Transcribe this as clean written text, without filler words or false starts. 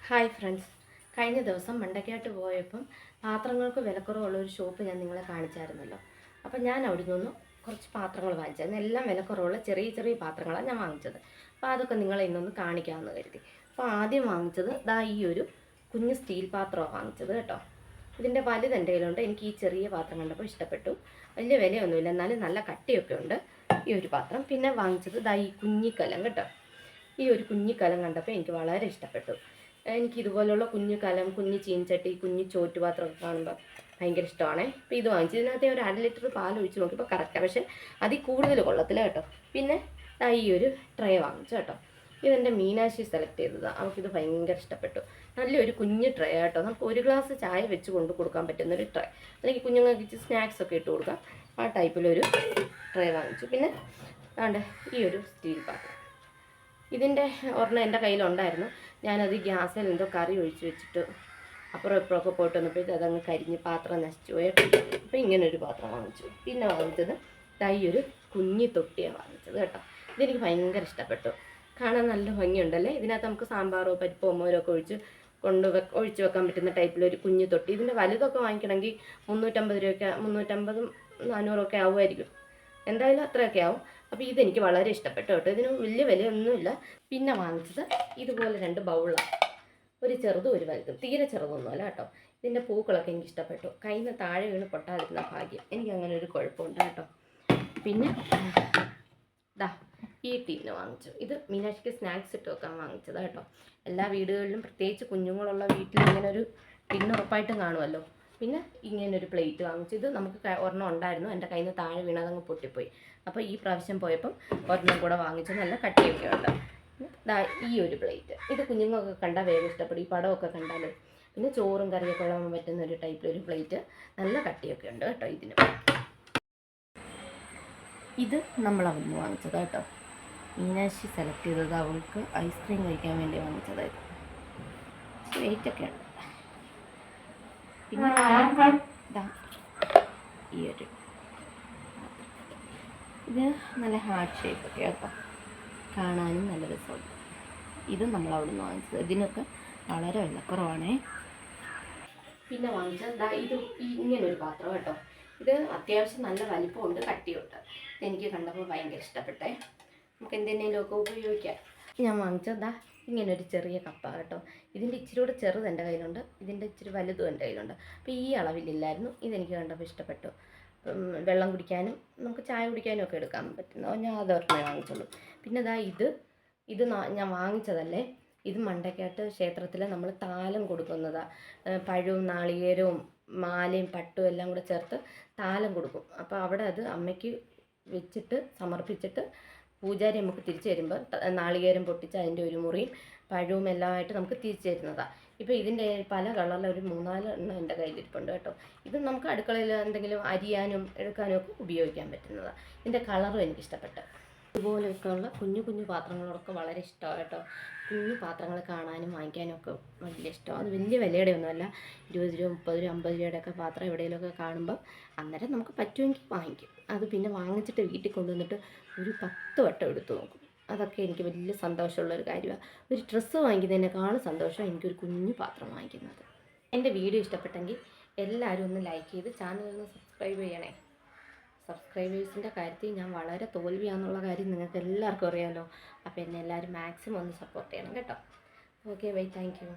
Hi friends, കഴിഞ്ഞ ദിവസം മണ്ടയ്ക്കാട്ട് പോയപ്പം പാത്രങ്ങൾക്ക് വിലക്കുറവുള്ള ഒരു ഷോപ്പ് ഞാൻ നിങ്ങളെ കാണിച്ചായിരുന്നല്ലോ. അപ്പം ഞാൻ അവിടെ നിന്ന് കുറച്ച് പാത്രങ്ങൾ വാങ്ങിച്ചായിരുന്നു. എല്ലാം വിലക്കുറവുള്ള ചെറിയ ചെറിയ പാത്രങ്ങളാണ് ഞാൻ വാങ്ങിച്ചത്. അപ്പോൾ അതൊക്കെ നിങ്ങളെ ഇന്നൊന്ന് കാണിക്കാമെന്ന് കരുതി. അപ്പോൾ ആദ്യം വാങ്ങിച്ചത് ഈ ഒരു കുഞ്ഞ് സ്റ്റീൽ പാത്രമാണ് വാങ്ങിച്ചത് കേട്ടോ. ഇതിൻ്റെ വലുത് എൻ്റെ കയ്യിലുണ്ട്. എനിക്ക് ഈ ചെറിയ പാത്രം കണ്ടപ്പോൾ ഇഷ്ടപ്പെട്ടു. വലിയ വിലയൊന്നുമില്ല, എന്നാലും നല്ല കട്ടിയൊക്കെ ഉണ്ട് ഈ ഒരു പാത്രം. പിന്നെ വാങ്ങിച്ചത് ഈ കുഞ്ഞിക്കലം കേട്ടോ. ഈ ഒരു കുഞ്ഞിക്കലം കണ്ടപ്പോൾ എനിക്ക് വളരെ ഇഷ്ടപ്പെട്ടു. എനിക്ക് ഇതുപോലുള്ള കുഞ്ഞു കലം, കുഞ്ഞു ചീൻചട്ടി, കുഞ്ഞു ചോറ്റുപാത്രമൊക്കെ കാണുമ്പോൾ ഭയങ്കര ഇഷ്ടമാണ്. ഇപ്പോൾ ഇത് വാങ്ങിച്ചു. ഇതിനകത്ത് ഒരു 1/2 ലിറ്റർ പാൽ ഒഴിച്ച് നോക്കിയപ്പോൾ കറക്റ്റാണ്, പക്ഷേ അതിൽ കൂടുതൽ കൊള്ളത്തില്ല കേട്ടോ. പിന്നെ ഈ ഒരു ട്രേ വാങ്ങിച്ചു കേട്ടോ. ഇതെൻ്റെ മീനാക്ഷി സെലക്ട് ചെയ്തതാണ്. അവൾക്കിത് ഭയങ്കര ഇഷ്ടപ്പെട്ടു. നല്ലൊരു കുഞ്ഞ് ട്രേ കേട്ടോ. നമുക്ക് ഒരു ഗ്ലാസ് ചായ വെച്ച് കൊണ്ട് കൊടുക്കാൻ പറ്റുന്നൊരു ട്രേ, അല്ലെങ്കിൽ കുഞ്ഞുങ്ങൾക്ക് സ്നാക്സ് ഒക്കെ ഇട്ട് കൊടുക്കാം. ആ ടൈപ്പിലൊരു ട്രേ വാങ്ങിച്ചു. പിന്നെ ഈ ഒരു സ്റ്റീൽ പാത്രം, ഇതിൻ്റെ ഒരെണ്ണം എൻ്റെ കയ്യിലുണ്ടായിരുന്നു. ഞാനത് ഗ്യാസിൽ എന്തോ കറി ഒഴിച്ച് വെച്ചിട്ട് അപ്പുറം ഇപ്പുറമൊക്കെ പോയിട്ട് വന്നപ്പോഴത്തേക്ക് അതങ്ങ് കരിഞ്ഞ് പാത്രം നശിച്ചു പോയി. അപ്പോൾ ഇങ്ങനൊരു പാത്രം വാങ്ങിച്ചു. പിന്നെ വാങ്ങിച്ചത് ഈ ഒരു കുഞ്ഞി തൊട്ടിയാണ് വാങ്ങിച്ചത് കേട്ടോ. ഇതെനിക്ക് ഭയങ്കര ഇഷ്ടപ്പെട്ടു. കാണാൻ നല്ല ഭംഗിയുണ്ടല്ലേ. ഇതിനകത്ത് നമുക്ക് സാമ്പാറോ പരിപ്പോ മോരോ ഒക്കെ ഒഴിച്ച് വെക്കാൻ പറ്റുന്ന ടൈപ്പിലൊരു കുഞ്ഞു തൊട്ടി. ഇതിൻ്റെ വലുതൊക്കെ വാങ്ങിക്കണമെങ്കിൽ 350 രൂപയൊക്കെ, 350 400 ആവുമായിരിക്കും. എന്തായാലും അത്രയൊക്കെ ആവും. അപ്പോൾ ഇതെനിക്ക് വളരെ ഇഷ്ടപ്പെട്ടു കേട്ടോ. ഇതിന് വലിയ വിലയൊന്നുമില്ല. പിന്നെ വാങ്ങിച്ചത് ഇതുപോലെ 2 ബൗളാണ്, ഒരു ചെറുതും ഒരു വലുതും. തീരെ ചെറുതൊന്നുമല്ല കേട്ടോ. ഇതിൻ്റെ പൂക്കളൊക്കെ എനിക്ക് ഇഷ്ടപ്പെട്ടു. കയ്യിൽ നിന്ന് താഴെ വീണ് പൊട്ടാതിരുന്ന ഭാഗ്യം. എനിക്ക് അങ്ങനെ ഒരു കുഴപ്പമുണ്ട് കേട്ടോ. പിന്നെ ഈ ടീന് വാങ്ങിച്ചു. ഇത് മീനാക്ഷിക്ക് സ്നാക്സ് ഇട്ട് വെക്കാൻ വാങ്ങിച്ചത് കേട്ടോ. എല്ലാ വീടുകളിലും, പ്രത്യേകിച്ച് കുഞ്ഞുങ്ങളുള്ള വീട്ടിൽ ഇങ്ങനെ ഒരു ടിന്ന് ഉറപ്പായിട്ടും കാണുമല്ലോ. പിന്നെ ഇങ്ങനൊരു പ്ലേറ്റ് വാങ്ങിച്ചു. ഇത് നമുക്ക് ഒരെണ്ണം ഉണ്ടായിരുന്നു, എൻ്റെ കയ്യിൽ നിന്ന് താഴെ വീണ് അതങ്ങ് പൊട്ടിപ്പോയി. അപ്പോൾ ഈ പ്രാവശ്യം പോയപ്പം ഒരെണ്ണം കൂടെ വാങ്ങിച്ചു. നല്ല കട്ടിയൊക്കെ ഉണ്ട്. ഈ ഒരു പ്ലേറ്റ്, ഇത് കുഞ്ഞുങ്ങളൊക്കെ കണ്ടാൽ വേഗം ഇഷ്ടപ്പെടും, ഈ പടമൊക്കെ കണ്ടാൽ. പിന്നെ ചോറും കറിയൊക്കെ ഉള്ളാൻ പറ്റുന്ന ഒരു ടൈപ്പിലൊരു പ്ലേറ്റ്, നല്ല കട്ടിയൊക്കെ ഉണ്ട് കേട്ടോ ഇതിന്. ഇത് നമ്മളവിടുന്ന് വാങ്ങിച്ചത് കേട്ടോ. മീനാക്ഷി സെലക്ട് ചെയ്തത് അവൾക്ക് ഐസ്ക്രീം കഴിക്കാൻ വേണ്ടി വാങ്ങിച്ചതായിരുന്നു. വെയിറ്റൊക്കെ ഉണ്ട്. പിന്നെ ഈ ഒരു ഇത് നല്ല ഹാർട്ട് ഷേപ്പൊക്കെ കേട്ടോ, കാണാനും നല്ല രസമുണ്ട്. ഇതും നമ്മളവിടുന്ന് വാങ്ങിച്ചത്. ഇതിനൊക്കെ വളരെ വിലക്കുറവാണേ. പിന്നെ വാങ്ങിച്ചത് ഇത് ഇങ്ങനൊരു പാത്രം കേട്ടോ. ഇത് അത്യാവശ്യം നല്ല വലിപ്പമുണ്ട്, കട്ടിയുണ്ട്. എനിക്ക് കണ്ടപ്പോൾ ഭയങ്കര ഇഷ്ടപ്പെട്ടേ. നമുക്ക് എന്തിനേലുമൊക്കെ ഉപയോഗിക്കാം. ഞാൻ വാങ്ങിച്ചത് ഇങ്ങനൊരു ചെറിയ കപ്പ കേട്ടോ. ഇതിൻ്റെ ഇച്ചിരി കൂടെ ചെറുത് എൻ്റെ കയ്യിലുണ്ട്, ഇതിൻ്റെ ഇച്ചിരി വലുതും എൻ്റെ കയ്യിലുണ്ട്. അപ്പോൾ ഈ അളവിലില്ലായിരുന്നു. ഇതെനിക്ക് കണ്ടപ്പോൾ ഇഷ്ടപ്പെട്ടു. വെള്ളം കുടിക്കാനും നമുക്ക് ചായ കുടിക്കാനും ഒക്കെ എടുക്കാൻ പറ്റുന്ന ഞാൻ അതൊരെണ്ണേ വാങ്ങിച്ചുള്ളൂ. പിന്നെ ഇത് ഞാൻ വാങ്ങിച്ചതല്ലേ. ഇത് മണ്ടയ്ക്കാട്ട് ക്ഷേത്രത്തിൽ നമ്മൾ താലം കൊടുക്കുന്നതാണ്. പഴവും നാളികേരവും മാലയും പട്ടും എല്ലാം കൂടെ ചേർത്ത് താലം കൊടുക്കും. അപ്പോൾ അവിടെ അത് അമ്മയ്ക്ക് വെച്ചിട്ട് സമർപ്പിച്ചിട്ട് പൂജാരി നമുക്ക് തിരിച്ചു തരുമ്പോൾ നാളികേരം പൊട്ടിച്ച് അതിൻ്റെ ഒരു മുറിയും പഴവും എല്ലാമായിട്ട് നമുക്ക് തിരിച്ചു തരുന്നതാണ്. ഇപ്പോൾ ഇതിൻ്റെ പല കളറിൽ ഒരു 3-4 എണ്ണം എൻ്റെ കയ്യിലിരിപ്പുണ്ട് കേട്ടോ. ഇത് നമുക്ക് അടുക്കളയിൽ എന്തെങ്കിലും അരിയാനും എടുക്കാനും ഒക്കെ ഉപയോഗിക്കാൻ പറ്റുന്നതാണ്. ഇതിൻ്റെ കളറും എനിക്കിഷ്ടപ്പെട്ടു. ഇതുപോലെയൊക്കെയുള്ള കുഞ്ഞു കുഞ്ഞു പാത്രങ്ങളൊക്കെ വളരെ ഇഷ്ടമാണ് കേട്ടോ. കുഞ്ഞു പാത്രങ്ങൾ കാണാനും വാങ്ങിക്കാനും ഒക്കെ വലിയ ഇഷ്ടമാണ്. അത് വലിയ വിലയുടെ ഒന്നുമല്ല. 20 രൂപ 30 രൂപ 50 രൂപയുടെയൊക്കെ പാത്രം എവിടെയെങ്കിലുമൊക്കെ കാണുമ്പോൾ അന്നേരം നമുക്ക് പറ്റുമെങ്കിൽ വാങ്ങിക്കും. അത് പിന്നെ വാങ്ങിച്ചിട്ട് വീട്ടിൽ കൊണ്ടുവന്നിട്ട് ഒരു 10 വട്ടം എടുത്ത് നോക്കും. അതൊക്കെ എനിക്ക് വലിയ സന്തോഷമുള്ളൊരു കാര്യമാണ്. ഒരു ഡ്രസ്സ് വാങ്ങിക്കുന്നതിനേക്കാളും സന്തോഷം എനിക്കൊരു കുഞ്ഞു പാത്രം വാങ്ങിക്കുന്നത്. എൻ്റെ വീഡിയോ ഇഷ്ടപ്പെട്ടെങ്കിൽ എല്ലാവരും ഒന്ന് ലൈക്ക് ചെയ്ത് ചാനലൊന്ന് സബ്സ്ക്രൈബ് ചെയ്യണേ. സബ്സ്ക്രൈബേഴ്സിൻ്റെ കാര്യത്തിൽ ഞാൻ വളരെ തോൽവിയാണെന്നുള്ള കാര്യം നിങ്ങൾക്ക് എല്ലാവർക്കും അറിയാമല്ലോ. അപ്പോൾ എന്നെ എല്ലാവരും മാക്സിമം ഒന്ന് സപ്പോർട്ട് ചെയ്യണം കേട്ടോ. Okay bye, thank you.